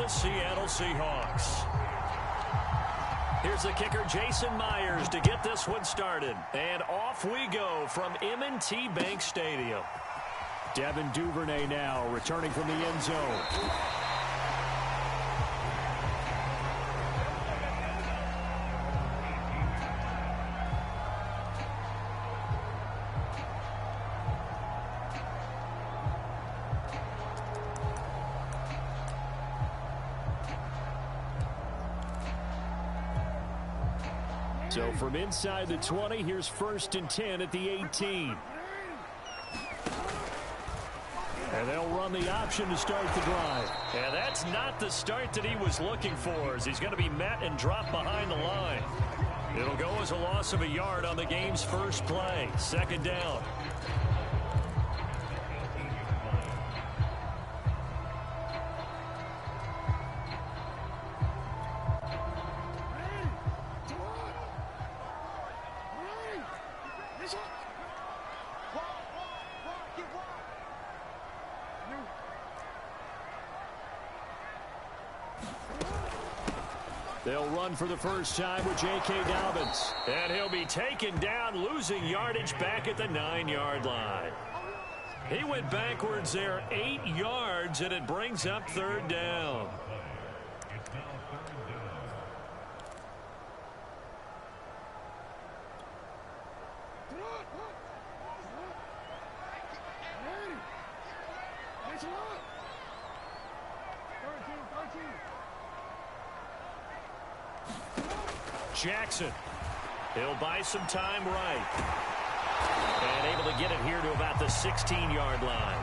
Seattle Seahawks. Here's the kicker, Jason Myers, to get this one started. And off we go from M&T Bank Stadium. Devin Duvernay now returning from the end zone. So from inside the 20, here's 1st and 10 at the 18. And they'll run the option to start the drive. And that's not the start that he was looking for, as he's going to be met and dropped behind the line. It'll go as a loss of a yard on the game's first play. 2nd down. They'll run for the first time with J.K. Dobbins. And he'll be taken down, losing yardage back at the 9-yard line. He went backwards there 8 yards, and it brings up 3rd down. Jackson. He'll buy some time right. And able to get it here to about the 16-yard line.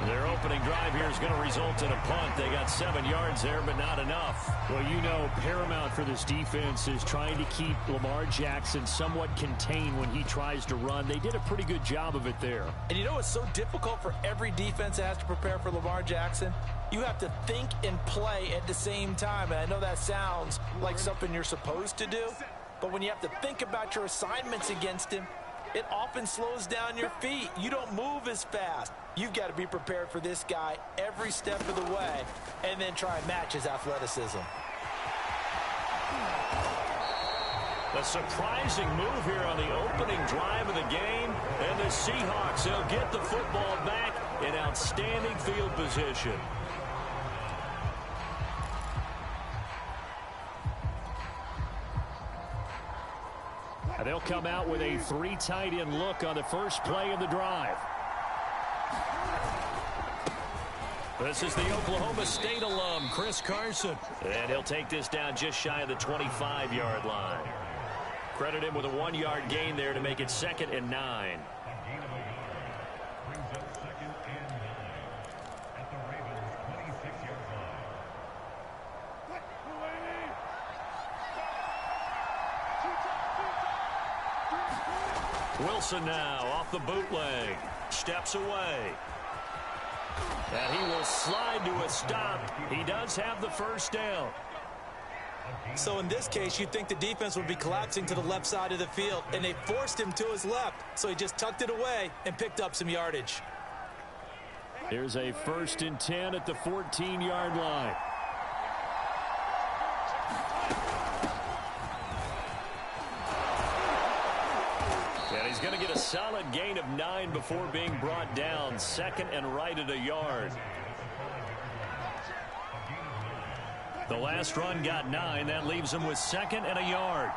Their opening drive here is going to result in a punt. They got 7 yards there, but not enough. Well, you know, paramount for this defense is trying to keep Lamar Jackson somewhat contained when he tries to run. They did a pretty good job of it there. And you know it's so difficult for every defense that has to prepare for Lamar Jackson? You have to think and play at the same time. And I know that sounds like something you're supposed to do, but when you have to think about your assignments against him, it often slows down your feet. You don't move as fast. You've got to be prepared for this guy every step of the way and then try and match his athleticism. A surprising move here on the opening drive of the game. And the Seahawks, they'll get the football back in outstanding field position. They'll come out with a 3 tight end look on the first play of the drive. This is the Oklahoma State alum, Chris Carson. And he'll take this down just shy of the 25-yard line. Credit him with a 1-yard gain there to make it 2nd and 9. Wilson now off the bootleg. Steps away. And he will slide to a stop. He does have the first down. So in this case, you'd think the defense would be collapsing to the left side of the field, and they forced him to his left. So he just tucked it away and picked up some yardage. Here's a 1st and 10 at the 14-yard line. And he's going to get a solid gain of 9 before being brought down. 2nd and right at a yard. The last run got 9. That leaves him with 2nd and a yard.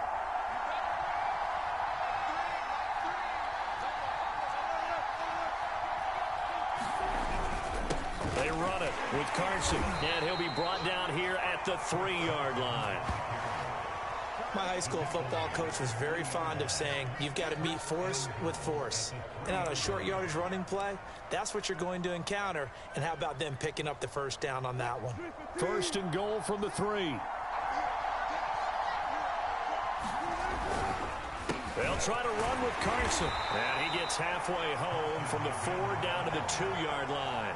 They run it with Carson. And he'll be brought down here at the 3-yard line. My high school football coach was very fond of saying, you've got to meet force with force. And on a short yardage running play, that's what you're going to encounter. And how about them picking up the first down on that one? 1st and goal from the 3. They'll try to run with Carson. And he gets halfway home from the 4 down to the 2-yard line.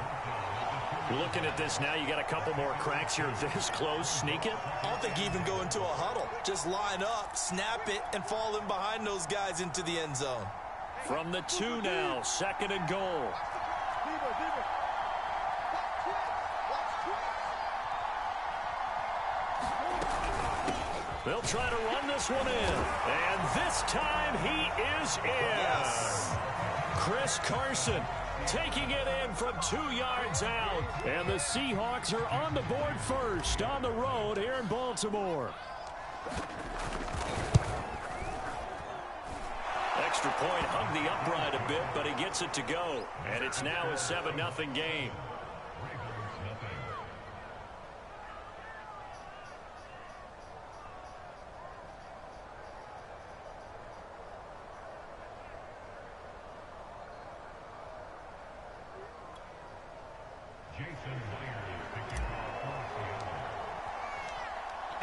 Looking at this now, you got a couple more cracks here this close. Sneak it. I don't think you even go into a huddle. Just line up, snap it, and fall in behind those guys into the end zone. From the 2 now, 2nd and goal. They'll try to run this one in. And this time he is in. Yes. Chris Carson taking it in from 2 yards out. And the Seahawks are on the board first on the road here in Baltimore. Extra point hung the upright a bit, but he gets it to go. And it's now a 7-0 game.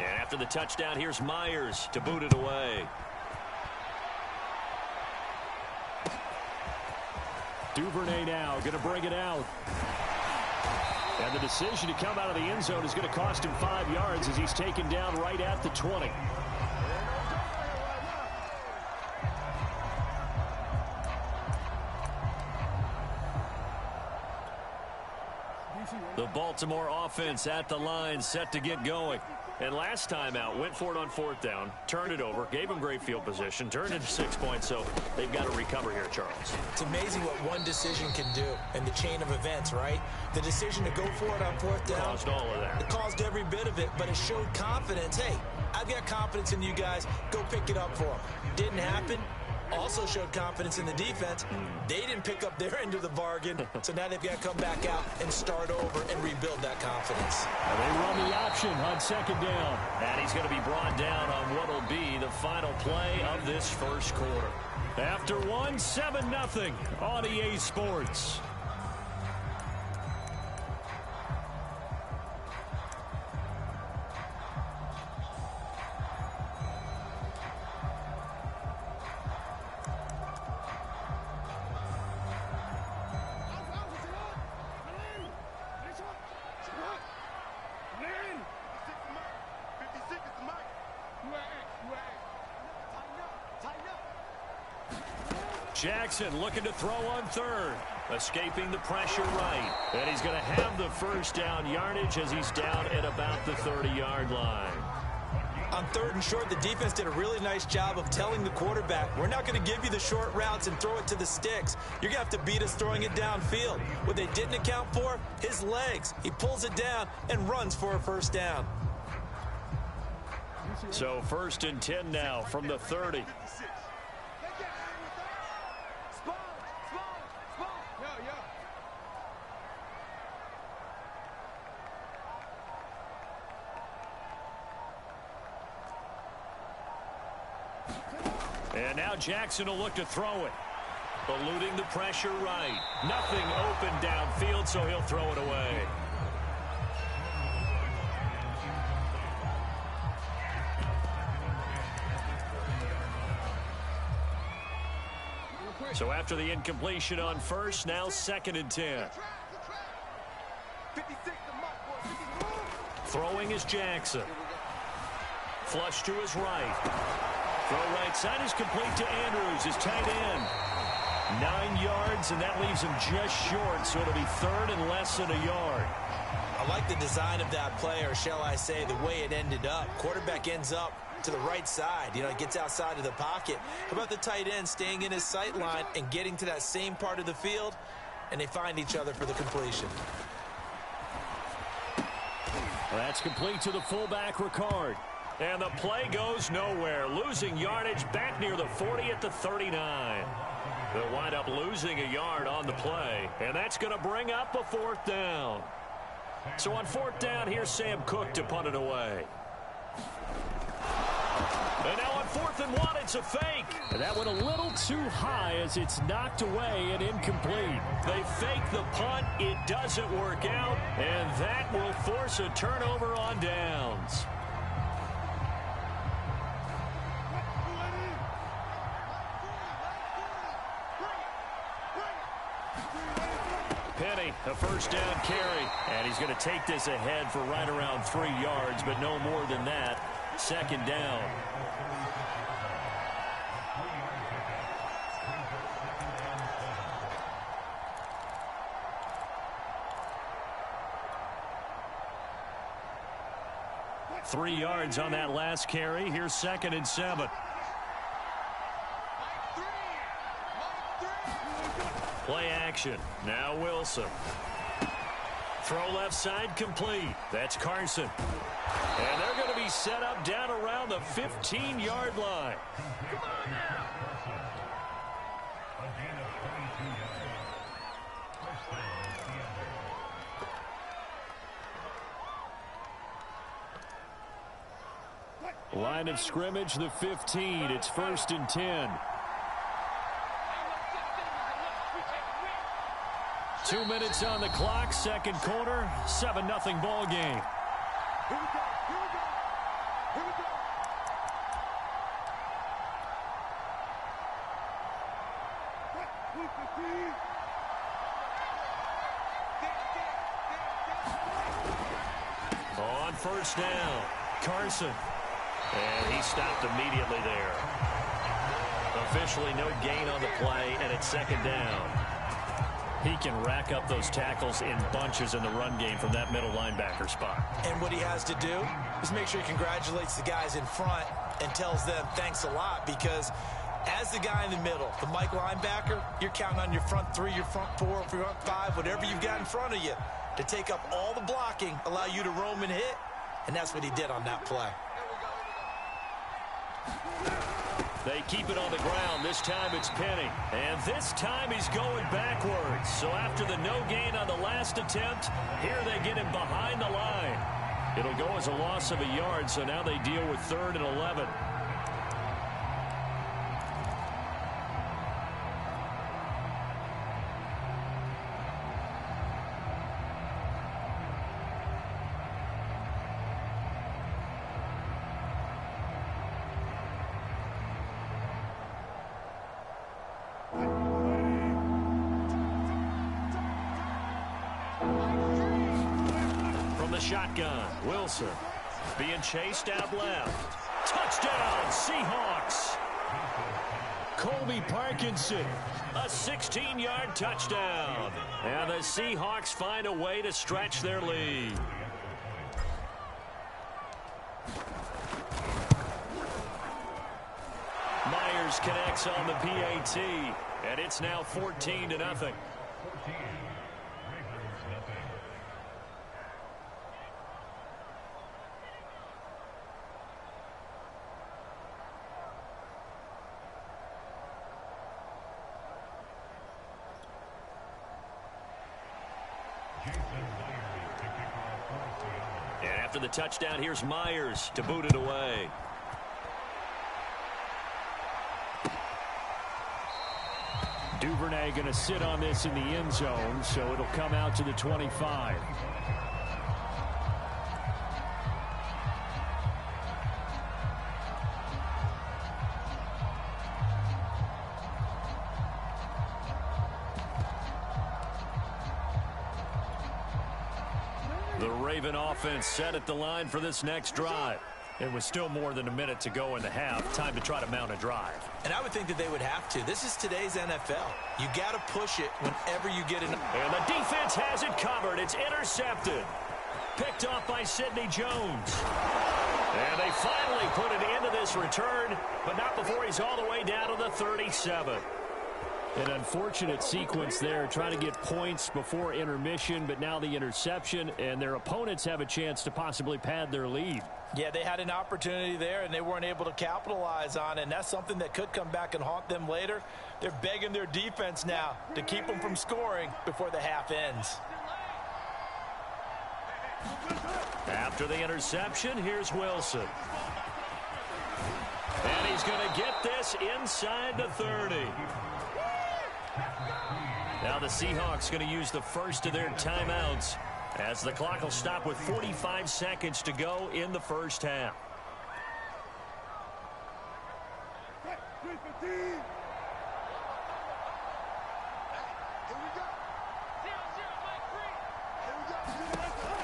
And after the touchdown, here's Myers to boot it away. Duvernay now going to bring it out. And the decision to come out of the end zone is going to cost him 5 yards as he's taken down right at the 20. The Baltimore offense at the line, set to get going. And last time out, went for it on 4th down, turned it over, gave him great field position, turned into 6 points, so they've got to recover here, Charles. It's amazing what one decision can do in the chain of events, right? The decision to go for it on 4th down. Caused all of that. It caused every bit of it, but it showed confidence. Hey, I've got confidence in you guys. Go pick it up for them. Didn't happen. Also showed confidence in the defense. They didn't pick up their end of the bargain, so now they've got to come back out and start over and rebuild that confidence. And they run the option on 2nd down. And he's going to be brought down on what will be the final play of this first quarter. After one, 7-0 on EA Sports. Jackson looking to throw on 3rd. Escaping the pressure right. And he's going to have the first down yardage as he's down at about the 30-yard line. On 3rd and short, the defense did a really nice job of telling the quarterback, we're not going to give you the short routes and throw it to the sticks. You're going to have to beat us throwing it downfield. What they didn't account for, his legs. He pulls it down and runs for a first down. So 1st and 10 now from the 30. And now Jackson will look to throw it. Eluding the pressure right. Nothing open downfield, so he'll throw it away. So after the incompletion on 1st, now 2nd and 10. Throwing is Jackson. Flush to his right. Throw right side is complete to Andrews, his tight end. 9 yards, and that leaves him just short, so it'll be 3rd and less than a yard. I like the design of that play, or shall I say the way it ended up. Quarterback ends up to the right side. You know, it gets outside of the pocket. How about the tight end staying in his sight line and getting to that same part of the field, and they find each other for the completion. That's complete to the fullback, Ricard. And the play goes nowhere. Losing yardage back near the 40 at the 39. They'll wind up losing a yard on the play. And that's going to bring up a 4th down. So on 4th down, here's Sam Cook to punt it away. And now on 4th and 1, it's a fake. And that went a little too high as it's knocked away and incomplete. They fake the punt. It doesn't work out. And that will force a turnover on downs. Penny, a first down carry. And he's going to take this ahead for right around 3 yards, but no more than that. 2nd down. 3 yards on that last carry. Here's 2nd and 7. Play action. Now Wilson. Throw left side complete. That's Carson. And they're going to be set up down around the 15-yard line. Line of scrimmage, the 15. It's 1st and 10. 2 minutes on the clock, 2nd quarter, 7-0 ball game. On 1st down, Carson. And he stopped immediately there. Officially no gain on the play, and it's 2nd down. He can rack up those tackles in bunches in the run game from that middle linebacker spot. And what he has to do is make sure he congratulates the guys in front and tells them thanks a lot, because as the guy in the middle, the Mike linebacker, you're counting on your front 3, your front 4, your front 5, whatever you've got in front of you to take up all the blocking, allow you to roam and hit, and that's what he did on that play. They keep it on the ground. This time it's Penny. And this time he's going backwards. So after the no gain on the last attempt, here they get him behind the line. It'll go as a loss of a yard, so now they deal with 3rd and 11. Shotgun. Wilson being chased out left. Touchdown, Seahawks. Colby Parkinson, a 16-yard touchdown. And the Seahawks find a way to stretch their lead. Myers connects on the PAT, and it's now 14-0. And after the touchdown, here's Myers to boot it away. Duvernay going to sit on this in the end zone, so it'll come out to the 25. The Raven offense set at the line for this next drive. It was still more than a minute to go in the half. Time to try to mount a drive. And I would think that they would have to. This is today's NFL. You got to push it whenever you get in. And the defense has it covered. It's intercepted. Picked off by Sidney Jones. And they finally put it into this return, but not before he's all the way down to the 37. An unfortunate sequence there, trying to get points before intermission, but now the interception, and their opponents have a chance to possibly pad their lead. Yeah, they had an opportunity there, and they weren't able to capitalize on it, and that's something that could come back and haunt them later. They're begging their defense now to keep them from scoring before the half ends. After the interception, here's Wilson. And he's going to get this inside the 30. Now the Seahawks going to use the first of their timeouts as the clock will stop with 45 seconds to go in the first half.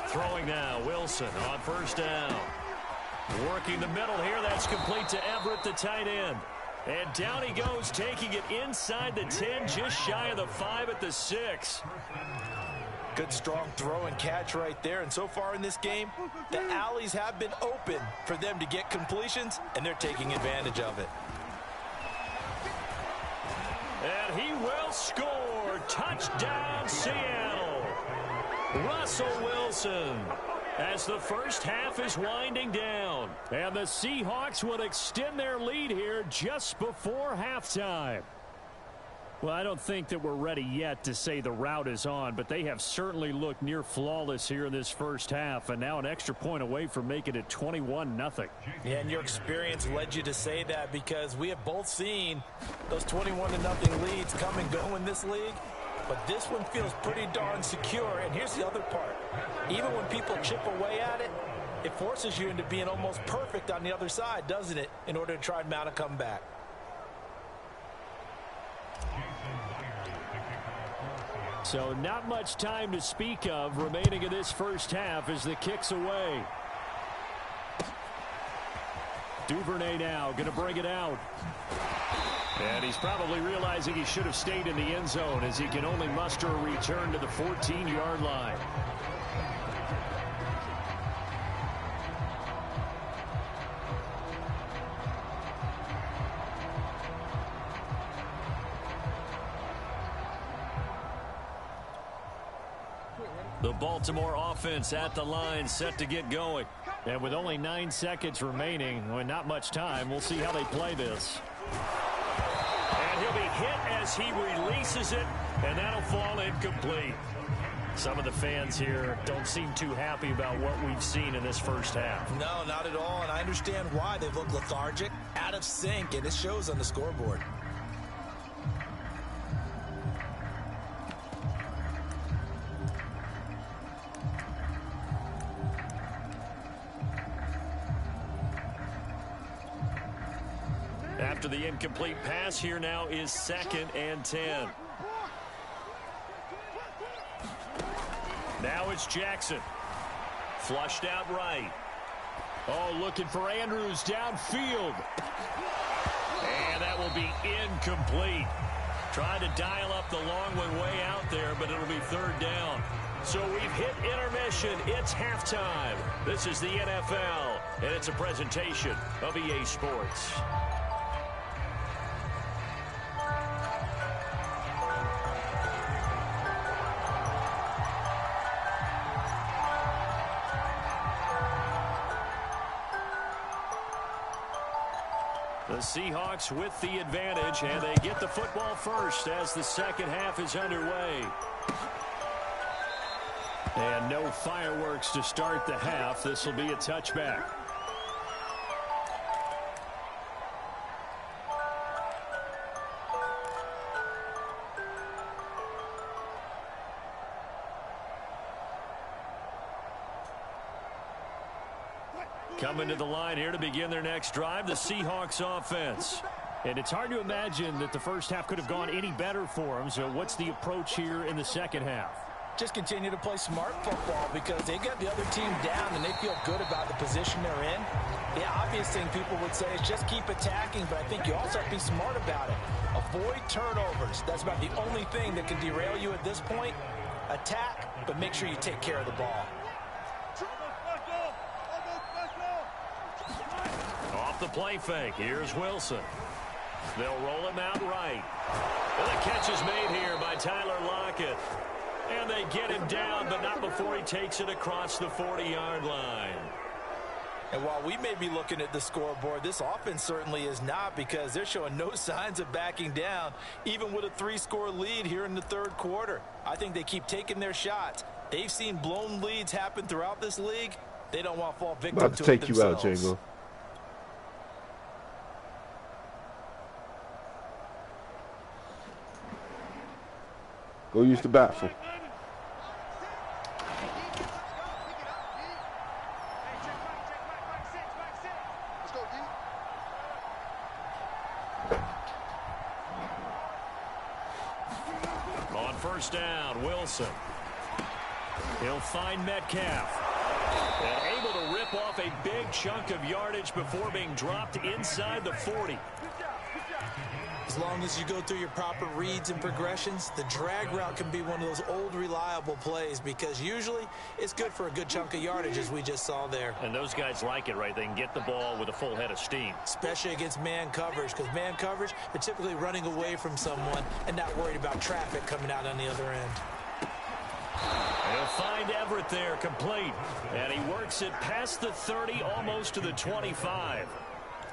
Throwing now, Wilson on first down. Working the middle here, that's complete to Everett, the tight end. And down he goes, taking it inside the 10, just shy of the 5 at the 6. Good, strong throw and catch right there. And so far in this game, the alleys have been open for them to get completions, and they're taking advantage of it. And he will score. Touchdown, Seattle. Russell Wilson, as the first half is winding down. And the Seahawks will extend their lead here just before halftime. Well, I don't think that we're ready yet to say the route is on, but they have certainly looked near flawless here in this first half, and now an extra point away from making it 21-0. Yeah, and your experience led you to say that, because we have both seen those 21-0 leads come and go in this league, but this one feels pretty darn secure. And here's the other part. Even when people chip away at it, it forces you into being almost perfect on the other side, doesn't it, in order to try and mount a comeback. So not much time to speak of remaining in this first half as the kick's away. Duvernay now going to bring it out. And he's probably realizing he should have stayed in the end zone, as he can only muster a return to the 14-yard line. The Baltimore offense at the line, set to get going. And with only 9 seconds remaining, well, not much time, we'll see how they play this. And he'll be hit as he releases it, and that'll fall incomplete. Some of the fans here don't seem too happy about what we've seen in this first half. No, not at all, and I understand why. They look lethargic, out of sync, and it shows on the scoreboard. After the incomplete pass, here now is 2nd and 10. Now it's Jackson. Flushed out right. Oh, looking for Andrews downfield. And that will be incomplete. Tried to dial up the long one way out there, but it'll be 3rd down. So we've hit intermission. It's halftime. This is the NFL, and it's a presentation of EA Sports. The Seahawks with the advantage, and they get the football first as the second half is underway. And no fireworks to start the half. This will be a touchback. Coming to the line here to begin their next drive, the Seahawks offense. And it's hard to imagine that the first half could have gone any better for them. So what's the approach here in the second half? Just continue to play smart football, because they got the other team down and they feel good about the position they're in. The obvious thing people would say is just keep attacking, but I think you also have to be smart about it. Avoid turnovers. That's about the only thing that can derail you at this point. Attack, but make sure you take care of the ball. Off the play fake, here's Wilson. They'll roll him out right. And the catch is made here by Tyler Lockett. And they get him down, but not before he takes it across the 40-yard line. And while we may be looking at the scoreboard, this offense certainly is not, because they're showing no signs of backing down, even with a 3-score lead here in the 3rd quarter. I think they keep taking their shots. They've seen blown leads happen throughout this league. They don't want to fall victim to it themselves. About to take you out, Django. Go use the bathroom. On first down, Wilson. He'll find Metcalf. And able to rip off a big chunk of yardage before being dropped inside the 40. As long as you go through your proper reads and progressions, the drag route can be one of those old reliable plays because usually it's good for a good chunk of yardage, as we just saw there. And those guys like it, right? They can get the ball with a full head of steam. Especially against man coverage, because man coverage, they're typically running away from someone and not worried about traffic coming out on the other end. He'll find Everett there, complete. And he works it past the 30, almost to the 25.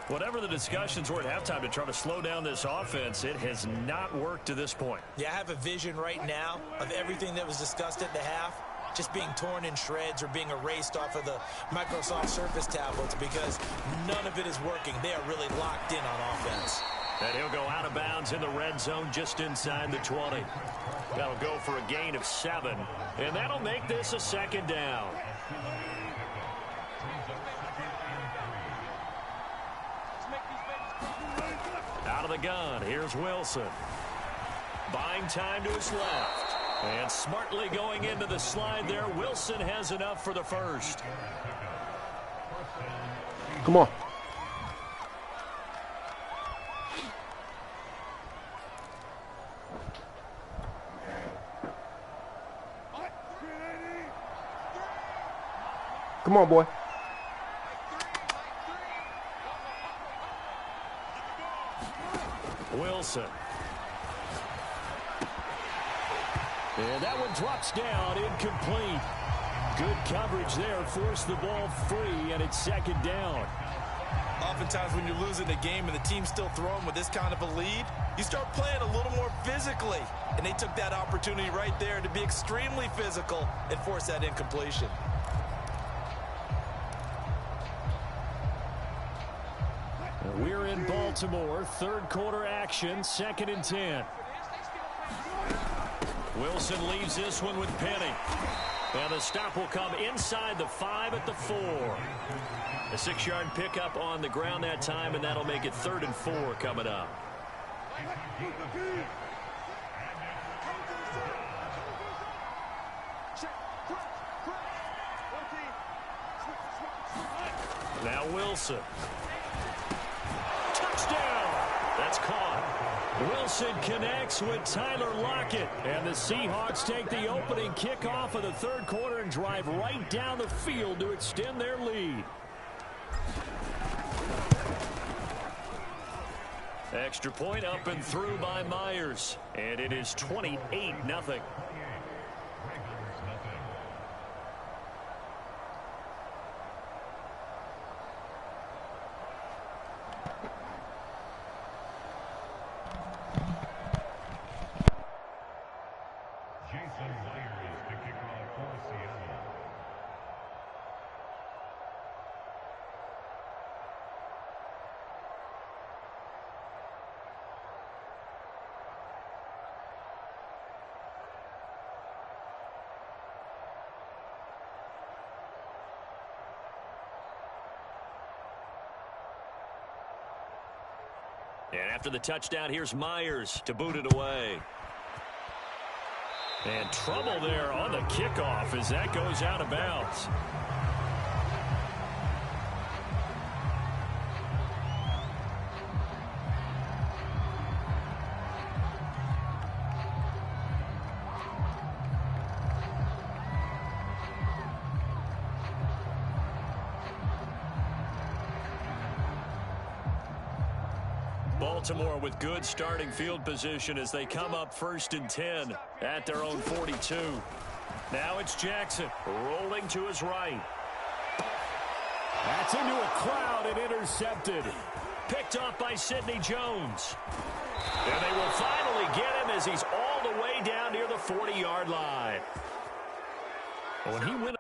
Whatever the discussions were at halftime to try to slow down this offense, it has not worked to this point. Yeah, I have a vision right now of everything that was discussed at the half just being torn in shreds or being erased off of the Microsoft Surface tablets because none of it is working. They are really locked in on offense. And he'll go out of bounds in the red zone just inside the 20. That'll go for a gain of 7, and that'll make this a second down. Out of the gun, here's Wilson. Buying time to his left. And smartly going into the slide there, Wilson has enough for the first. Come on. Come on, boy. Wilson. And that one drops down, incomplete. Good coverage there, forced the ball free, and it's second down. Oftentimes when you're losing the game and the team's still throwing with this kind of a lead, you start playing a little more physically. And they took that opportunity right there to be extremely physical and force that incompletion. We're in Baltimore, third quarter action, 2nd and 10. Wilson leaves this one with Penny. And the stop will come inside the 5 at the 4. A 6-yard pickup on the ground that time, and that'll make it 3rd and 4 coming up. Now Wilson. Touchdown! That's caught. Wilson connects with Tyler Lockett. And the Seahawks take the opening kickoff of the third quarter and drive right down the field to extend their lead. Extra point up and through by Myers. And it is 28-0. And after the touchdown, here's Myers to boot it away. And trouble there on the kickoff as that goes out of bounds. Baltimore with good starting field position as they come up 1st and 10 at their own 42. Now it's Jackson rolling to his right. That's into a crowd and intercepted. Picked off by Sidney Jones. And they will finally get him as he's all the way down near the 40-yard line. When he went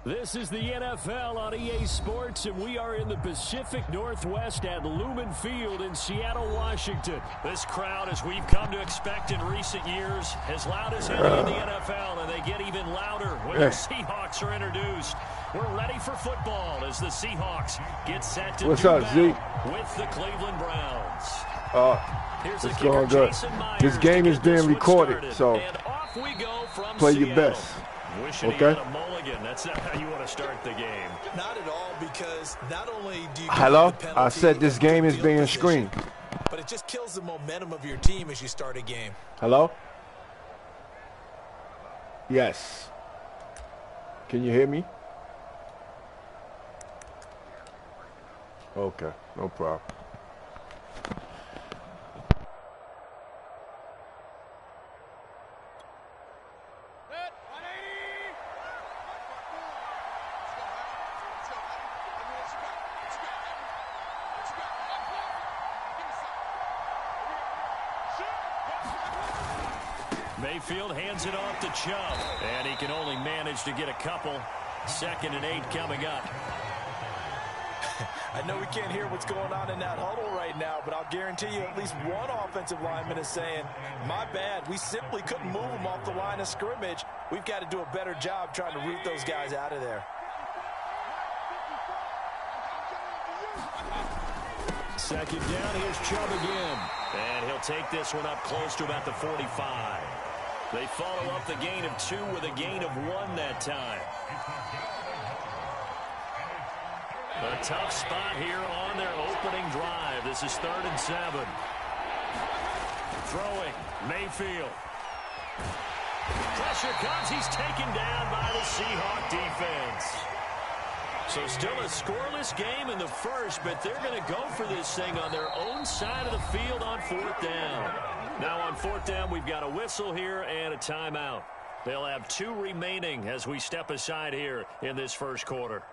This is the NFL on EA Sports, and we are in the Pacific Northwest at Lumen Field in Seattle, Washington. This crowd, as we've come to expect in recent years, as loud as any in the NFL, and they get even louder when the Seahawks are introduced. We're ready for football as the Seahawks get set to What's do up, battle Zeke? with the Cleveland Browns. It's going good. This game is being recorded, so play your best. Okay? That's not how you want to start the game. Not at all, because not only do you Hello? I said this game is being screened. but it just kills the momentum of your team as you start a game. Hello? Yes. Can you hear me? Okay, no problem. Mayfield hands it off to Chubb, and he can only manage to get a couple. 2nd and 8 coming up. I know we can't hear what's going on in that huddle right now, but I'll guarantee you at least one offensive lineman is saying, my bad, we simply couldn't move them off the line of scrimmage. We've got to do a better job trying to root those guys out of there. 2nd down, here's Chubb again. And he'll take this one up close to about the 45. They follow up the gain of 2 with a gain of 1 that time. A tough spot here on their opening drive. This is 3rd and 7. Throwing, Mayfield. Pressure comes. He's taken down by the Seahawk defense. So still a scoreless game in the first, but they're going to go for this thing on their own side of the field on 4th down. Now on 4th down, we've got a whistle here and a timeout. They'll have 2 remaining as we step aside here in this first quarter.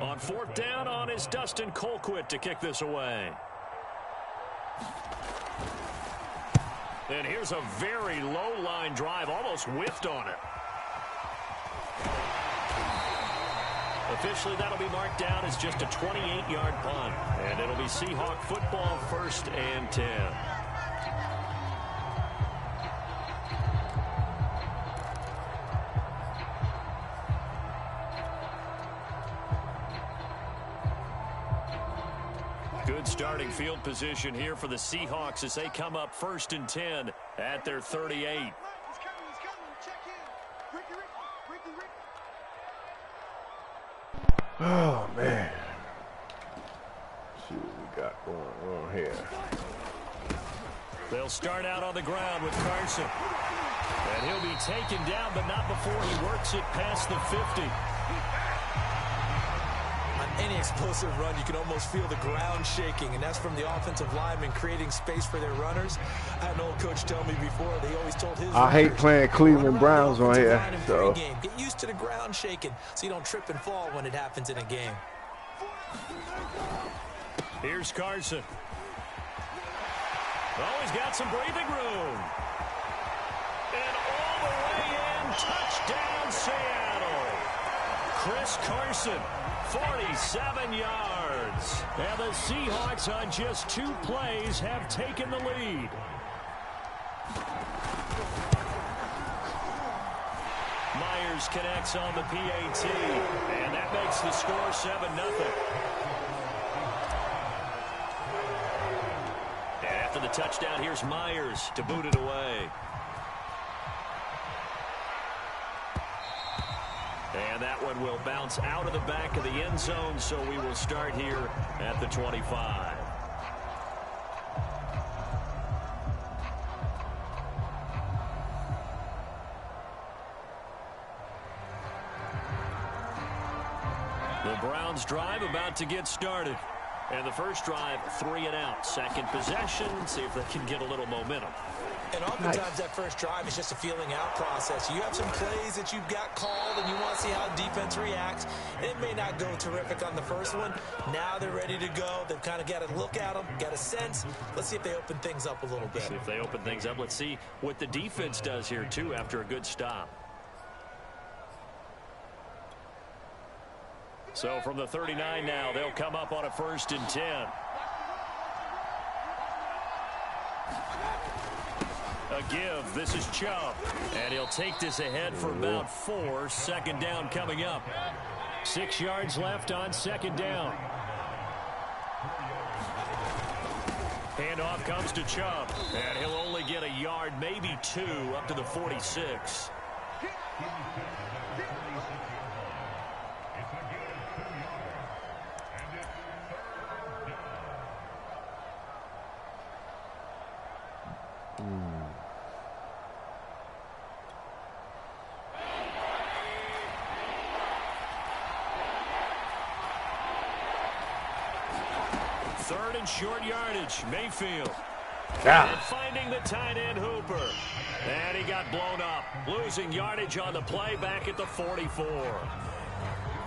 On 4th down on is Dustin Colquitt to kick this away. And here's a very low line drive, almost whiffed on it. Officially, that'll be marked down as just a 28-yard punt. And it'll be Seahawk football, 1st and 10. Good starting field position here for the Seahawks as they come up 1st and 10 at their 38. Oh, man. Let's see what we got going on here. They'll start out on the ground with Carson. And he'll be taken down, but not before he works it past the 50. On any explosive run, you can almost feel the ground shaking, and that's from the offensive linemen creating space for their runners. I had an old coach tell me before, they always told his I hate playing Cleveland Browns on here. So. Get used to the ground shaking so you don't trip and fall when it happens in a game. Here's Carson. Oh, he's got some breathing room. And all the way in, touchdown Seattle. Chris Carson, 47 yards. And the Seahawks on just 2 plays have taken the lead. Myers connects on the PAT, and that makes the score 7-0. After the touchdown, here's Myers to boot it away. And that one will bounce out of the back of the end zone, so we will start here at the 25. The Browns drive about to get started. And the first drive, 3 and out. Second possession, see if they can get a little momentum. And oftentimes that first drive is just a feeling out process. You have some plays that you've got called and you want to see how defense reacts. It may not go terrific on the first one. Now they're ready to go. They've kind of got to look at them, got a sense. Let's see if they open things up a little bit. See if they open things up. Let's see what the defense does here, too, after a good stop. So from the 39 now, they'll come up on a 1st and 10. A give. This is Chubb. And he'll take this ahead for about 4. 2nd down coming up. 6 yards left on 2nd down. Handoff comes to Chubb. And he'll only get a yard, maybe 2, up to the 46. Third and short yardage. Mayfield. And finding the tight end Hooper. And he got blown up. Losing yardage on the play back at the 44.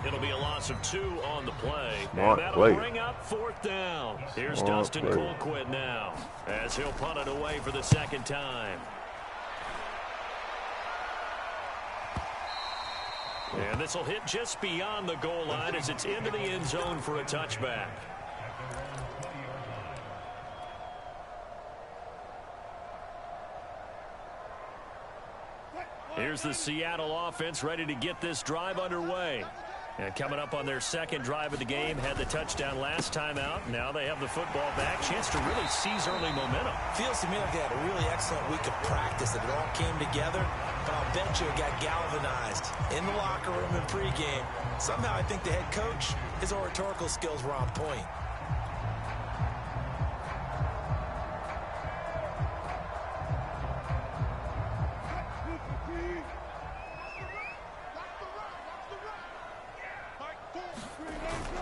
It'll be a loss of 2 on the play. And that'll bring up 4th down. Here's Dustin Colquitt now, as he'll punt it away for the 2nd time. And this will hit just beyond the goal line as it's into the end zone for a touchback. Here's the Seattle offense ready to get this drive underway. And coming up on their 2nd drive of the game, had the touchdown last time out. Now they have the football back. Chance to really seize early momentum. Feels to me like they had a really excellent week of practice, that it all came together. But I'll bet you it got galvanized in the locker room in pregame. Somehow I think the head coach, his oratorical skills were on point.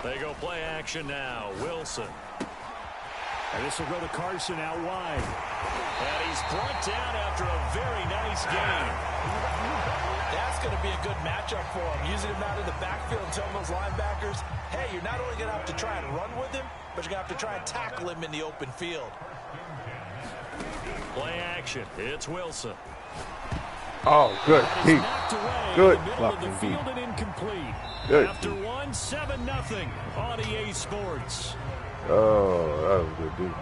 They go play action now. Wilson. And this will go to Carson out wide. And he's brought down after a very nice game. That's going to be a good matchup for him. Using him out in the backfield and telling those linebackers, hey, you're not only going to have to try and run with him, but you're going to have to try and tackle him in the open field. Play action. It's Wilson. Oh, good. Good. Fucking field and incomplete. Good. After 7-0 on EA Sports. Oh, that was good, dude.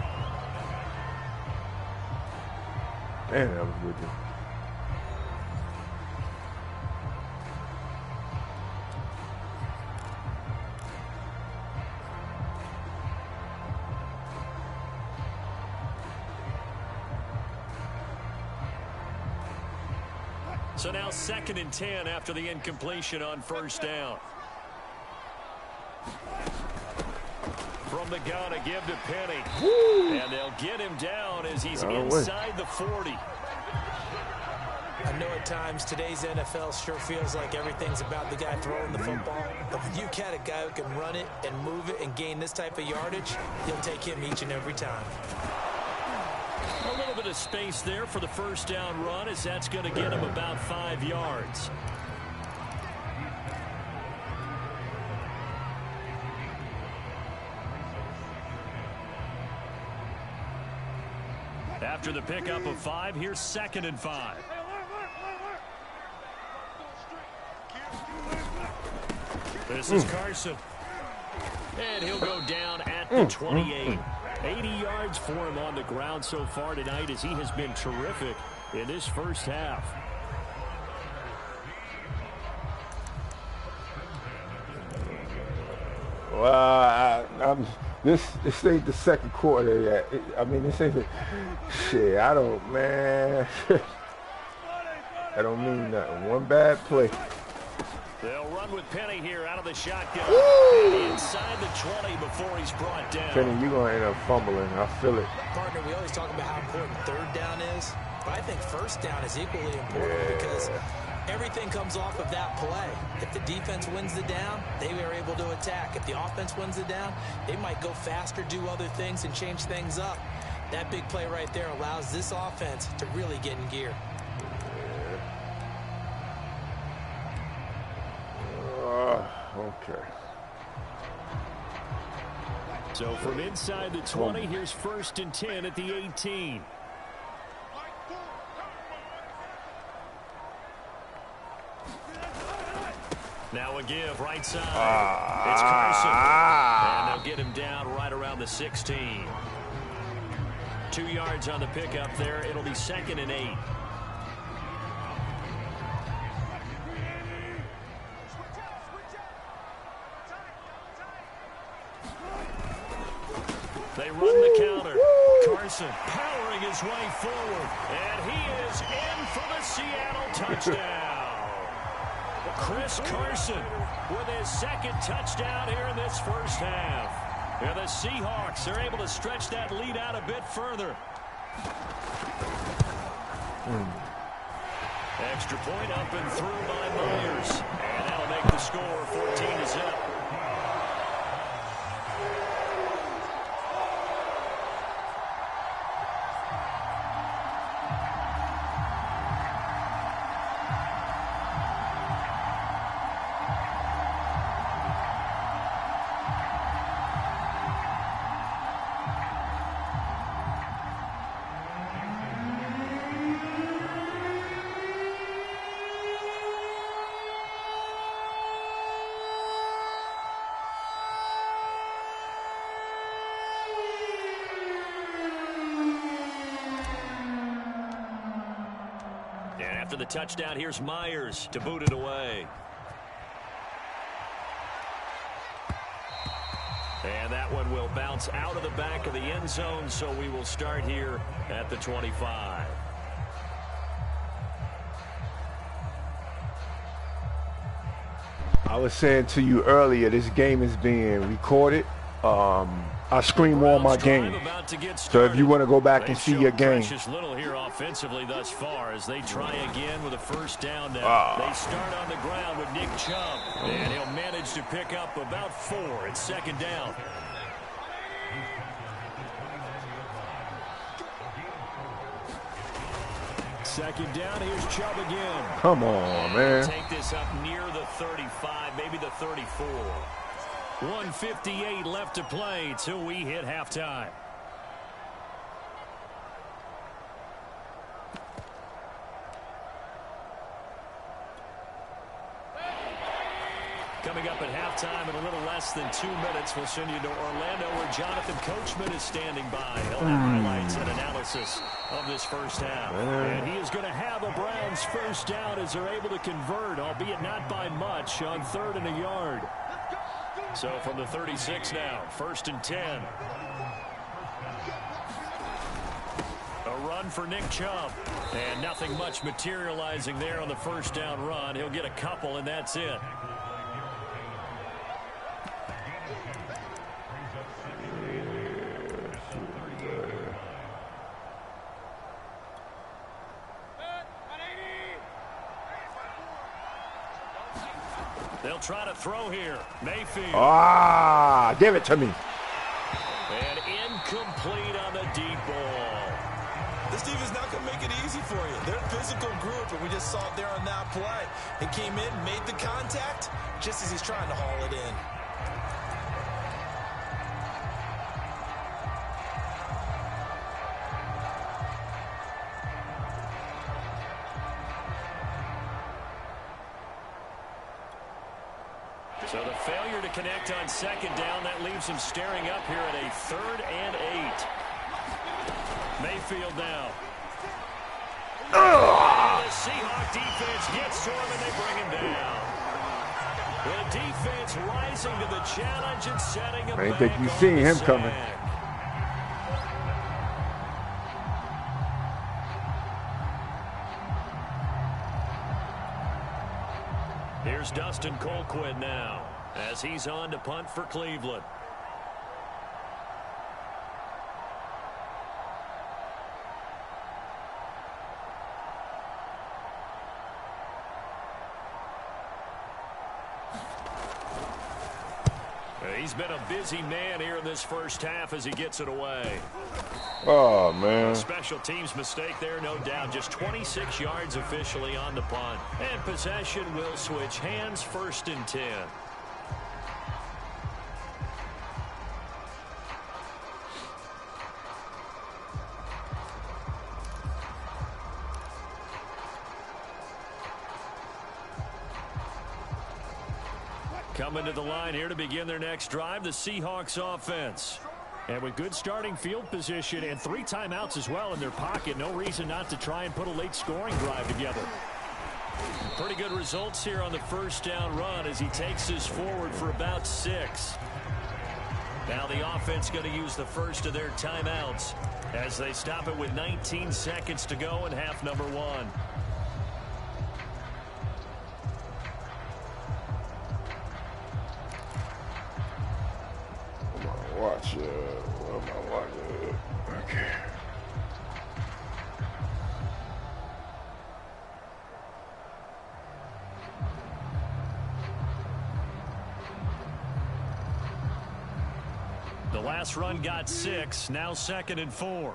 Man, that was good, dude. So now 2nd and 10 after the incompletion on 1st down. From the gun, a give to Penny. Woo! And they'll get him down as he's inside the 40. I know at times today's NFL sure feels like everything's about the guy throwing the football. But when you got a guy who can run it and move it and gain this type of yardage, you'll take him each and every time. A little bit of space there for the 1st down run, as that's going to get him about 5 yards. After the pickup of 5, here's 2nd and 5. This is Carson. And he'll go down at the 28. 80 yards for him on the ground so far tonight, as he has been terrific in this first half. Well, this ain't the 2nd quarter yet. I mean, this ain't the shit. I don't, man. I don't mean nothing. One bad play. They'll run with Penny here out of the shotgun. And inside the 20 before he's brought down. Penny, you're going to end up fumbling. I feel it. Partner, we always talk about how important 3rd down is, but I think 1st down is equally important because everything comes off of that play. If the defense wins the down, they are able to attack. If the offense wins the down, they might go faster, do other things, and change things up. That big play right there allows this offense to really get in gear. Okay. So from inside the 20, here's 1st and 10 at the 18. Now a give, right side. It's Carson. And they'll get him down right around the 16. 2 yards on the pickup there. It'll be 2nd and 8. They run the counter. Carson powering his way forward. And he is in for the Seattle touchdown. Chris Carson with his 2nd touchdown here in this first half. And the Seahawks are able to stretch that lead out a bit further. Extra point up and through by Myers. And that'll make the score 14-0. After the touchdown, here's Myers to boot it away. And that one will bounce out of the back of the end zone, so we will start here at the 25. I was saying to you earlier, this game is being recorded. I stream all my games. So if you want to go back and see your game. Precious little here offensively thus far as they try again with a first down now. They start on the ground with Nick Chubb. And he'll manage to pick up about 4. It's 2nd down. Second down, here's Chubb again. Come on, man. Take this up near the 35, maybe the 34. 1:58 left to play till we hit halftime. Coming up at halftime in a little less than 2 minutes, we'll send you to Orlando where Jonathan Coachman is standing by. He'll have highlights and analysis of this first half. And he is going to have a Browns first down as they're able to convert, albeit not by much, on 3rd and a yard. So from the 36 now, 1st and 10. A run for Nick Chubb. And nothing much materializing there on the first down run. He'll get a couple, and that's it. They'll try to throw here. Mayfield. Give it to me. And incomplete on the deep ball. This defense is not going to make it easy for you. They're a physical group, and we just saw it there on that play. It came in, made the contact, just as he's trying to haul it in. So the failure to connect on 2nd down, that leaves him staring up here at a 3rd and 8. Mayfield now. The Seahawk defense gets to him and they bring him down. The defense rising to the challenge and setting him back. I didn't think you seen him coming. Here's Dustin Colquitt now as he's on to punt for Cleveland. He's been a busy man here in this first half as he gets it away. Oh, man. A special teams mistake there, no doubt. Just 26 yards officially on the punt. And possession will switch hands, 1st and 10. Coming to the line here to begin their next drive, the Seahawks offense. And with good starting field position and 3 timeouts as well in their pocket, no reason not to try and put a late scoring drive together. Pretty good results here on the first down run as he takes this forward for about 6. Now the offense going to use the first of their timeouts as they stop it with 19 seconds to go in half number 1. Watch it. What am I watching? Okay. The last run got 6. Now 2nd and 4.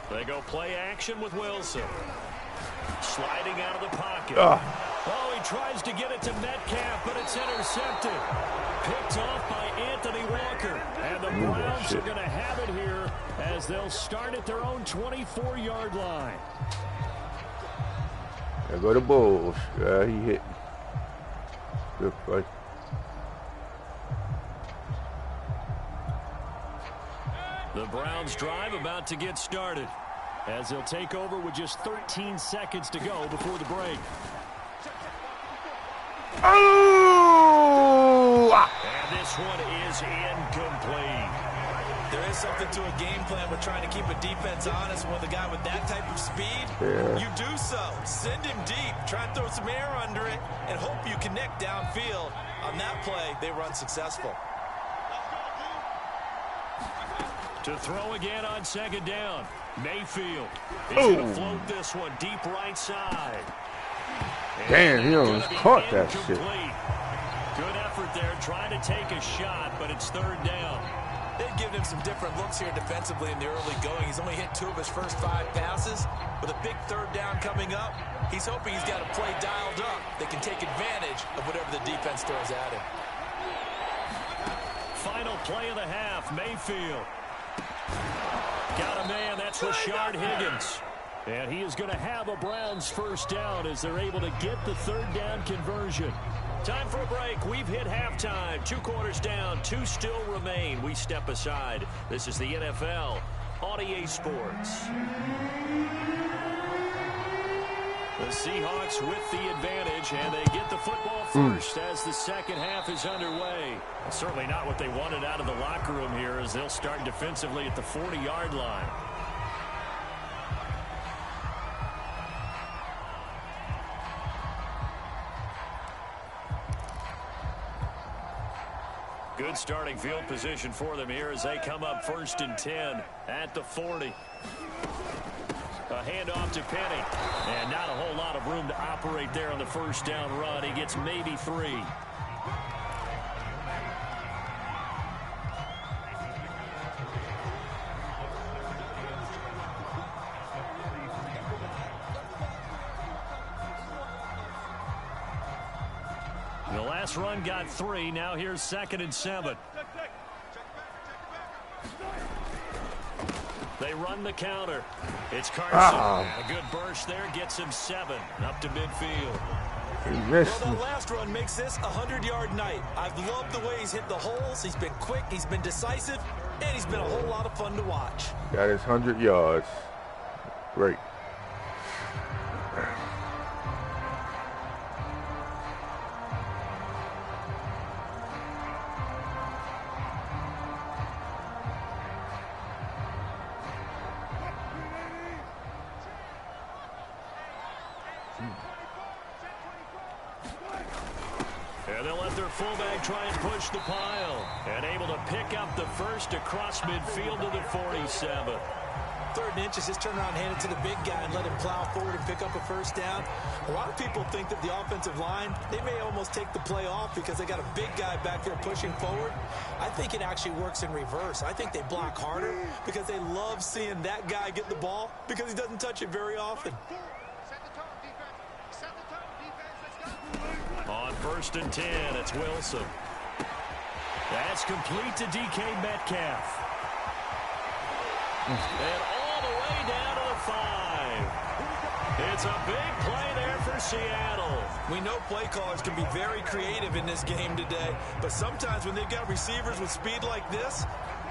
They go play action with Wilson. Sliding out of the pocket. Oh, he tries to get it to Metcalf, but it's intercepted. Picked off by Anthony Walker. And the Browns are going to have it here as they'll start at their own 24-yard line. There go the Bulls. He hit. Good play. The Browns drive about to get started as they'll take over with just 13 seconds to go before the break. Oh! And this one is incomplete. There is something to a game plan with trying to keep a defense honest. With a guy with that type of speed, you do so. Send him deep. Try and throw some air under it and hope you connect downfield. On that play, they were unsuccessful. To throw again on 2nd down. Mayfield is going to float this one deep right side. Damn, he almost caught that shit. Good effort there, trying to take a shot, but it's 3rd down. They've given him some different looks here defensively in the early going. He's only hit 2 of his first 5 passes. With a big 3rd down coming up, he's hoping he's got a play dialed up that can take advantage of whatever the defense throws at him. Final play of the half, Mayfield. Got a man, that's Rashard Higgins. And he is going to have a Browns first down as they're able to get the 3rd down conversion. Time for a break. We've hit halftime. 2 quarters down, 2 still remain. We step aside. This is the NFL on EA Sports. The Seahawks with the advantage, and they get the football first as the second half is underway. Certainly not what they wanted out of the locker room here as they'll start defensively at the 40-yard line. Good starting field position for them here as they come up 1st and 10 at the 40. A handoff to Penny. And not a whole lot of room to operate there on the first down run. He gets maybe 3. The last run got 3. Now here's 2nd and 7. They run the counter. It's Carson. A good burst there. Gets him 7 up to midfield. Well, that last run makes this a 100-yard night. I've loved the way he's hit the holes. He's been quick. He's been decisive. And he's been a whole lot of fun to watch. Got his 100 yards. Great. And they'll let their fullback try and push the pile. And able to pick up the first across midfield to the 47. 3rd and inches, just turn around, hand it to the big guy and let him plow forward and pick up a first down. A lot of people think that the offensive line, they may almost take the play off because they got a big guy back there pushing forward. I think it actually works in reverse. I think they block harder because they love seeing that guy get the ball because he doesn't touch it very often. On 1st and 10, it's Wilson. That's complete to DK Metcalf. And all the way down to the 5. It's a big play there for Seattle. We know play callers can be very creative in this game today, but sometimes when they've got receivers with speed like this,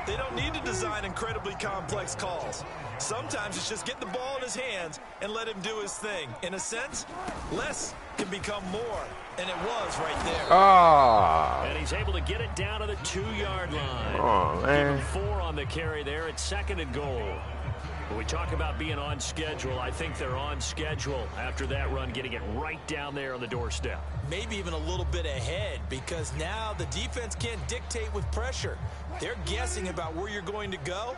they don't need to design incredibly complex calls. Sometimes it's just get the ball in his hands and let him do his thing. In a sense, less can become more, and it was right there. Ah. And he's able to get it down to the 2-yard line. Oh, man. Give him 4 on the carry there at 2nd and goal. When we talk about being on schedule, I think they're on schedule after that run, getting it right down there on the doorstep. Maybe even a little bit ahead, because now the defense can't dictate with pressure. They're guessing about where you're going to go.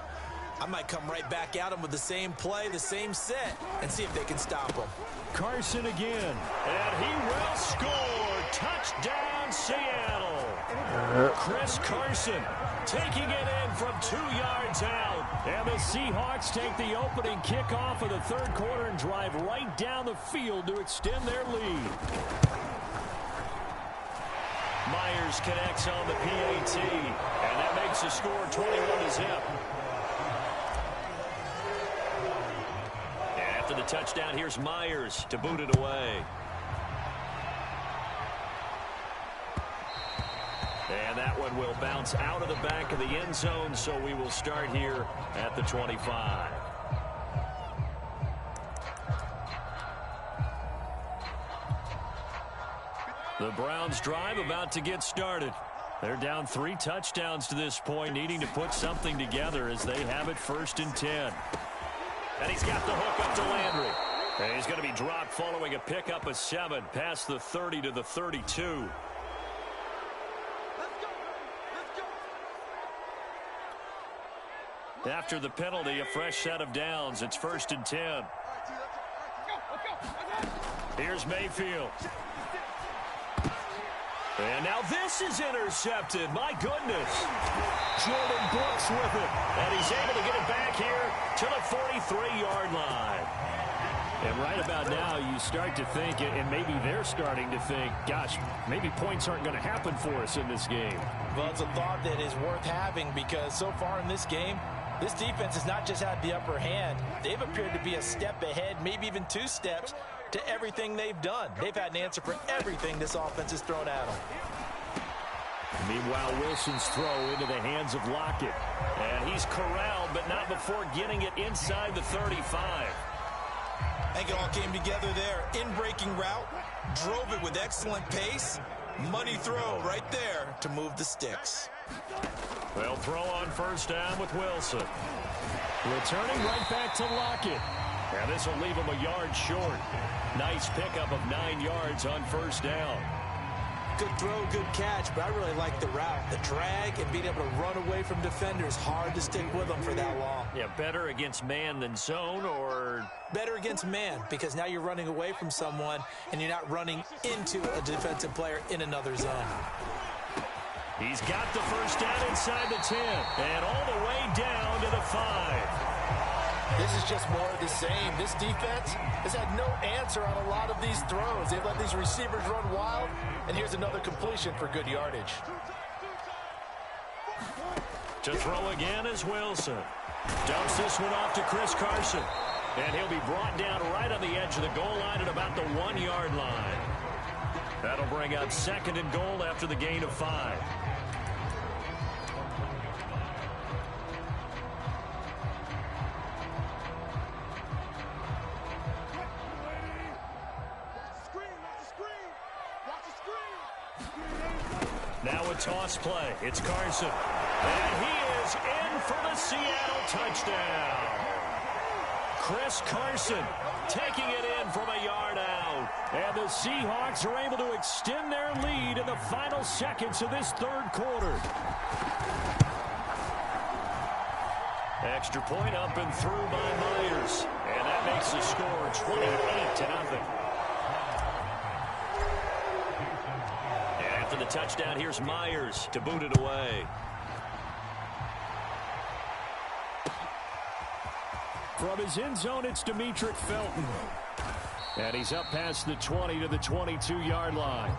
I might come right back at them with the same play, the same set, and see if they can stop them. Carson again, and he will score. Touchdown, Seattle. Chris Carson taking it in from 2 yards out. And the Seahawks take the opening kickoff of the 3rd quarter and drive right down the field to extend their lead. Myers connects on the PAT, and that makes the score 21-0. And after the touchdown, here's Myers to boot it away. And that one will bounce out of the back of the end zone, so we will start here at the 25. The Browns drive about to get started. They're down 3 touchdowns to this point, needing to put something together as they have it 1st and 10. And he's got the hook up to Landry. And he's going to be dropped following a pickup of 7 past the 30 to the 32. After the penalty, a fresh set of downs. It's 1st and 10. Here's Mayfield. And now this is intercepted. My goodness. Jordan Brooks with it. And he's able to get it back here to the 43-yard line. And right about now, you start to think, and maybe they're starting to think, gosh, maybe points aren't going to happen for us in this game. Well, it's a thought that is worth having, because so far in this game, this defense has not just had the upper hand. They've appeared to be a step ahead, maybe even 2 steps, to everything they've done. They've had an answer for everything this offense has thrown at them. Meanwhile, Wilson's throw into the hands of Lockett. And he's corralled, but not before getting it inside the 35. I think it all came together there. In-breaking route, drove it with excellent pace. Money throw right there to move the sticks. They'll throw on 1st down with Wilson. Returning right back to Lockett. And this will leave him a yard short. Nice pickup of 9 yards on 1st down. Good throw, good catch, but I really like the route. The drag and being able to run away from defenders. Hard to stick with them for that long. Yeah, better against man than zone, or? Better against man, because now you're running away from someone and you're not running into a defensive player in another zone. He's got the 1st down inside the 10 and all the way down to the 5. This is just more of the same. This defense has had no answer on a lot of these throws. They've let these receivers run wild, and here's another completion for good yardage. To throw again is Wilson. Dumps this one off to Chris Carson. And he'll be brought down right on the edge of the goal line at about the 1-yard line. That'll bring up 2nd and goal after the gain of 5. Now a toss play. It's Carson. And he is in for the Seattle touchdown. Chris Carson taking it in from a yard out. And the Seahawks are able to extend their lead in the final seconds of this 3rd quarter. Extra point up and through by Myers. And that makes the score 28-0. And after the touchdown, here's Myers to boot it away. From his end zone, it's Demetric Felton. And he's up past the 20 to the 22-yard line.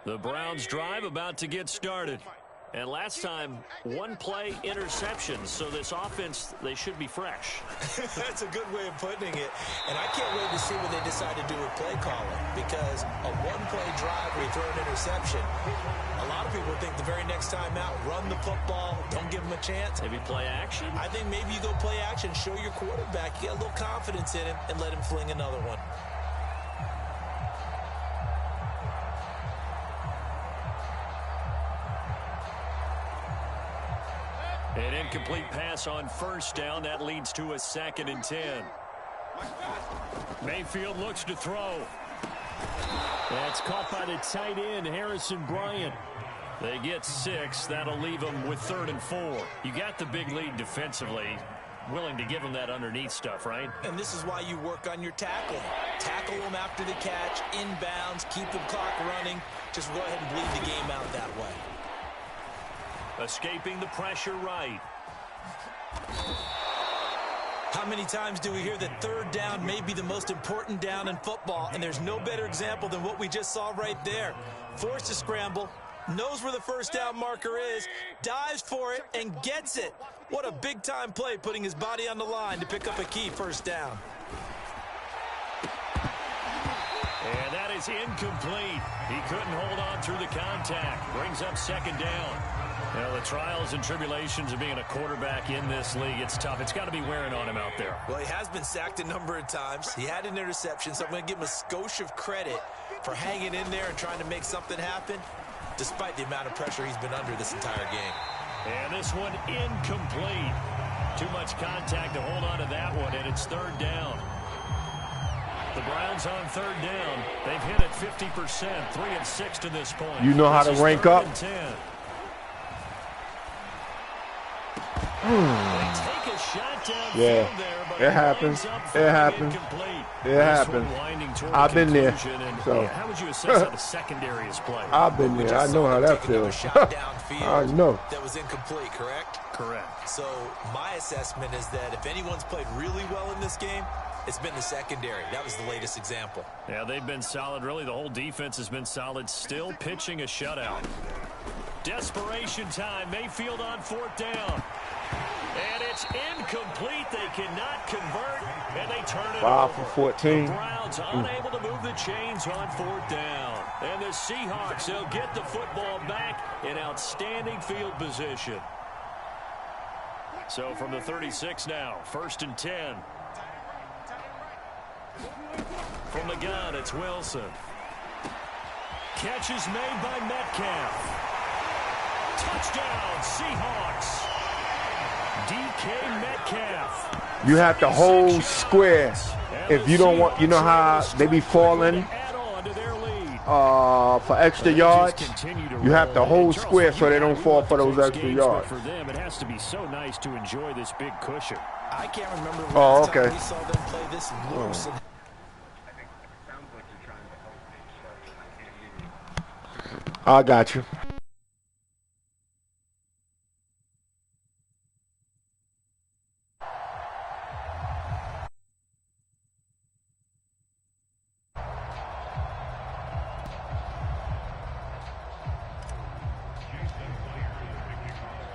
The Browns drive about to get started. And last time, one play interceptions. So this offense, they should be fresh. That's a good way of putting it. And I can't wait to see what they decide to do with play calling. Because a one-play drive where you throw an interception, a lot of people think the very next time out, run the football, don't give them a chance. Maybe play action? I think maybe you go play action, show your quarterback, get a little confidence in him, and let him fling another one. An incomplete pass on first down. That leads to a 2nd and 10. Mayfield looks to throw. That's caught by the tight end, Harrison Bryant. They get 6. That'll leave them with 3rd and 4. You got the big lead defensively. Willing to give them that underneath stuff, right? And this is why you work on your tackling. Tackle them after the catch, inbounds, keep the clock running. Just go ahead and bleed the game out that way. Escaping the pressure right. How many times do we hear that 3rd down may be the most important down in football? And there's no better example than what we just saw right there. Forced to scramble, knows where the first down marker is, dives for it, and gets it. What a big-time play, putting his body on the line to pick up a key first down. And that is incomplete. He couldn't hold on through the contact. Brings up 2nd down. You know, the trials and tribulations of being a quarterback in this league, it's tough. It's got to be wearing on him out there. Well, he has been sacked a number of times. He had an interception, so I'm going to give him a skosh of credit for hanging in there and trying to make something happen, despite the amount of pressure he's been under this entire game. And this one incomplete. Too much contact to hold on to that one, and it's 3rd down. The Browns on 3rd down. They've hit it 50%, 3 and 6 to this point. You know how to rank up? They take a shot downfield there, but it happens. It happens. It happens. I've been there. So how would you assess how the secondary is played? I've been there. I know how that feels. I know. That was incomplete, correct? Correct. So my assessment is that if anyone's played really well in this game, it's been the secondary. That was the latest example. Yeah, they've been solid. Really, the whole defense has been solid. Still pitching a shutout. Desperation time. Mayfield on 4th down. And it's incomplete. They cannot convert, and they turn it 5 over. for 14. The Browns unable to move the chains on 4th down. And the Seahawks, they'll get the football back in outstanding field position. So from the 36 now, 1st and 10. From the gun, it's Wilson. Catch is made by Metcalf. Touchdown, Seahawks. DK Metcalf. You have to hold square. If you don't want, you know how they be falling for extra yards? You have to hold square so they don't fall for those extra yards. For them, it has to be so nice to enjoy this big cushion. I can't remember the last time we saw them play this loose. I got you.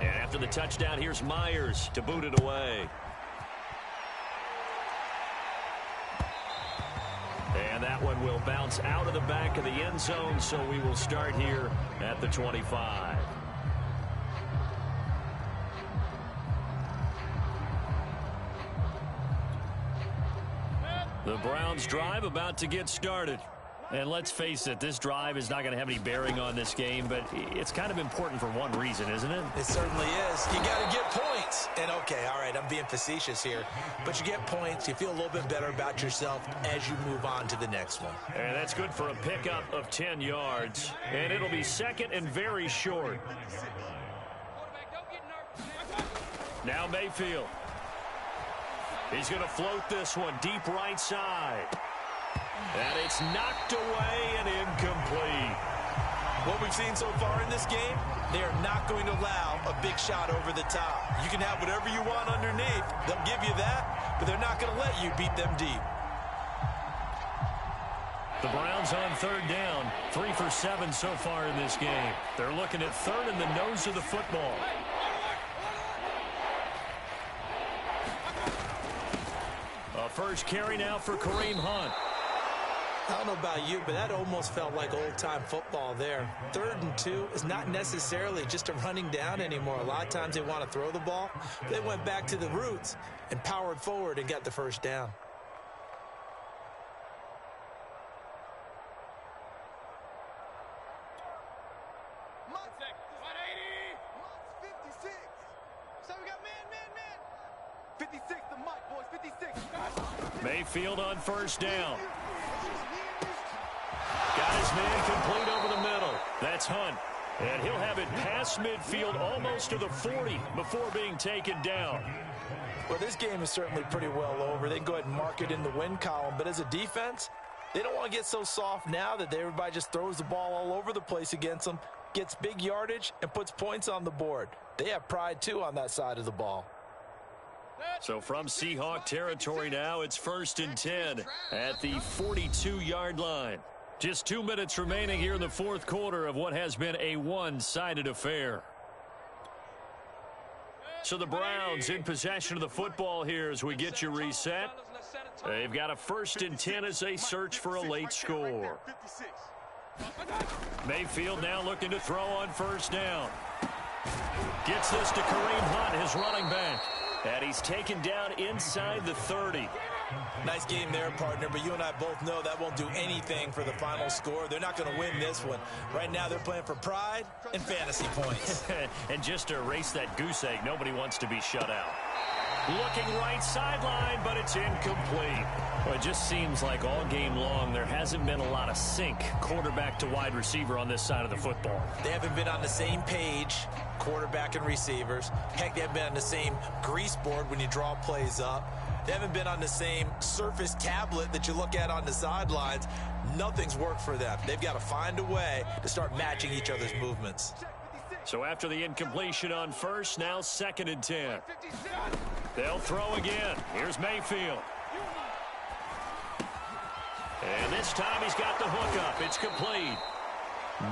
And after the touchdown, here's Myers to boot it away. And that one will bounce out of the back of the end zone, so we will start here at the 25. The Browns drive about to get started. And let's face it, this drive is not going to have any bearing on this game, but it's kind of important for one reason, isn't it? It certainly is. You got to get points. And, okay, all right, I'm being facetious here. But you get points, you feel a little bit better about yourself as you move on to the next one. And that's good for a pickup of 10 yards. And it'll be 2nd and very short. Now Mayfield. He's going to float this one deep right side. And it's knocked away and incomplete. What we've seen so far in this game, they are not going to allow a big shot over the top. You can have whatever you want underneath. They'll give you that, but they're not going to let you beat them deep. The Browns on third down, 3 for 7 so far in this game. They're looking at third in the nose of the football. A first carry now for Kareem Hunt. I don't know about you, but that almost felt like old-time football there. 3rd and 2 is not necessarily just a running down anymore. A lot of times they want to throw the ball. They went back to the roots and powered forward and got the first down. Mayfield on first down. Got his man complete over the middle. That's Hunt. And he'll have it past midfield almost to the 40 before being taken down. Well, this game is certainly pretty well over. They can go ahead and mark it in the win column. But as a defense, they don't want to get so soft now that everybody just throws the ball all over the place against them, gets big yardage, and puts points on the board. They have pride, too, on that side of the ball. So from Seahawk territory now, it's 1st and 10 at the 42-yard line. Just 2 minutes remaining here in the fourth quarter of what has been a one-sided affair. So the Browns in possession of the football here as we get you reset. They've got a 1st and 10 as they search for a late score. Mayfield now looking to throw on first down. Gets this to Kareem Hunt, his running back. And he's taken down inside the 30. Nice game there, partner, but you and I both know that won't do anything for the final score. They're not going to win this one. Right now they're playing for pride and fantasy points. And just to erase that goose egg, nobody wants to be shut out. Looking right sideline, but it's incomplete. Well, it just seems like all game long there hasn't been a lot of sync quarterback to wide receiver on this side of the football. They haven't been on the same page, quarterback and receivers. Heck, they haven't been on the same grease board when you draw plays up. They haven't been on the same Surface tablet that you look at on the sidelines. Nothing's worked for them. They've got to find a way to start matching each other's movements. So after the incompletion on first, now 2nd and 10. They'll throw again. Here's Mayfield. And this time he's got the hook up. It's complete.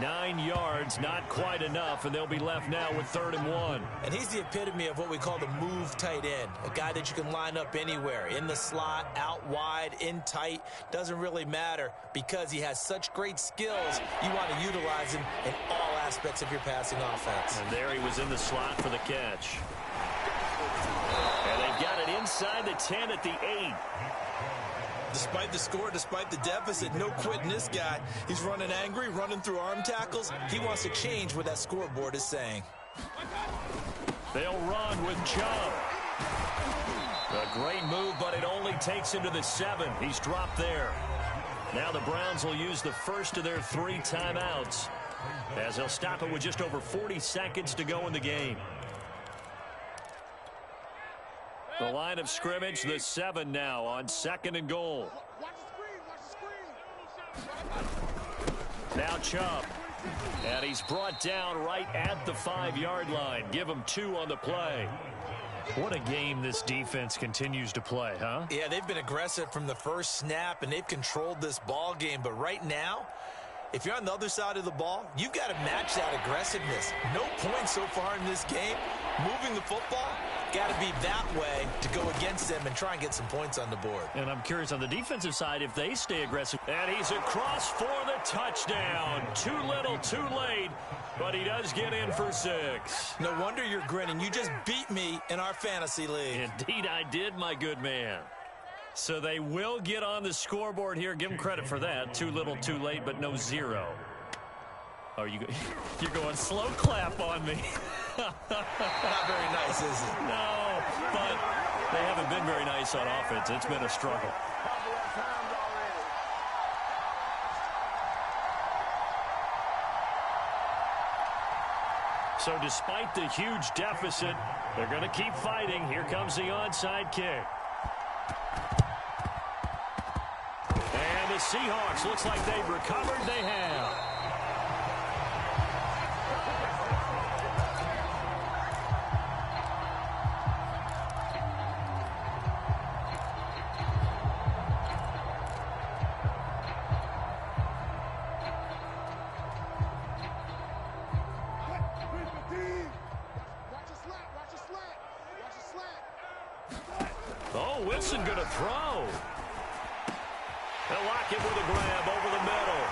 9 yards, not quite enough, and they'll be left now with 3rd and 1. And he's the epitome of what we call the move tight end, a guy that you can line up anywhere, in the slot, out wide, in tight, doesn't really matter because he has such great skills. You want to utilize him in all aspects of your passing offense. And there he was in the slot for the catch. And they've got it inside the 10 at the 8. Despite the score, despite the deficit, no quitting this guy. He's running angry, running through arm tackles. He wants to change what that scoreboard is saying. They'll run with Chubb. A great move, but it only takes him to the 7. He's dropped there. Now the Browns will use the first of their 3 timeouts as they'll stop it with just over 40 seconds to go in the game. The line of scrimmage, the 7 now on 2nd and goal. Now Chubb. And he's brought down right at the 5-yard line. Give him 2 on the play. What a game this defense continues to play, huh? Yeah, they've been aggressive from the first snap, and they've controlled this ball game. But right now, if you're on the other side of the ball, you've got to match that aggressiveness. No points so far in this game. Moving the football, got to be that way to go against them and try and get some points on the board. And I'm curious on the defensive side if they stay aggressive. And he's across for the touchdown. Too little, too late, but he does get in for 6. No wonder you're grinning. You just beat me in our fantasy league. Indeed I did, my good man. So they will get on the scoreboard here. Give them credit for that. Too little, too late, but no 0. Oh, you're going slow clap on me. Not very nice, is it? No, but they haven't been very nice on offense. It's been a struggle. So despite the huge deficit, they're going to keep fighting. Here comes the onside kick. And the Seahawks, looks like they've recovered. They have. Wilson going to throw. They'll lock it with a grab over the middle.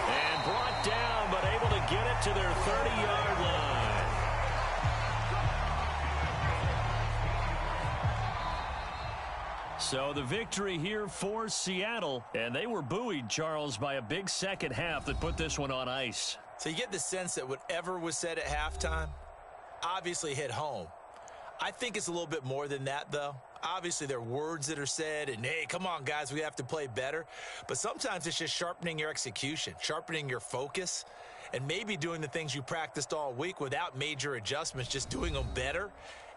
And brought down, but able to get it to their 30-yard line. So the victory here for Seattle. And they were buoyed, Charles, by a big second half that put this one on ice. So you get the sense that whatever was said at halftime obviously hit home. I think it's a little bit more than that, though. Obviously, there are words that are said, and, hey, come on, guys, we have to play better. But sometimes it's just sharpening your execution, sharpening your focus, and maybe doing the things you practiced all week without major adjustments, just doing them better.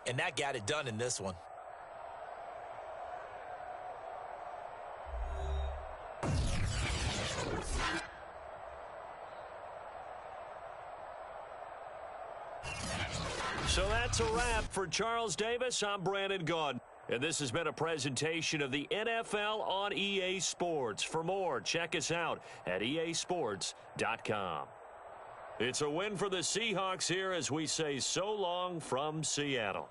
And that got it done in this one. So that's a wrap for Charles Davis. I'm Brandon Gaudin. And this has been a presentation of the NFL on EA Sports. For more, check us out at easports.com. It's a win for the Seahawks here as we say so long from Seattle.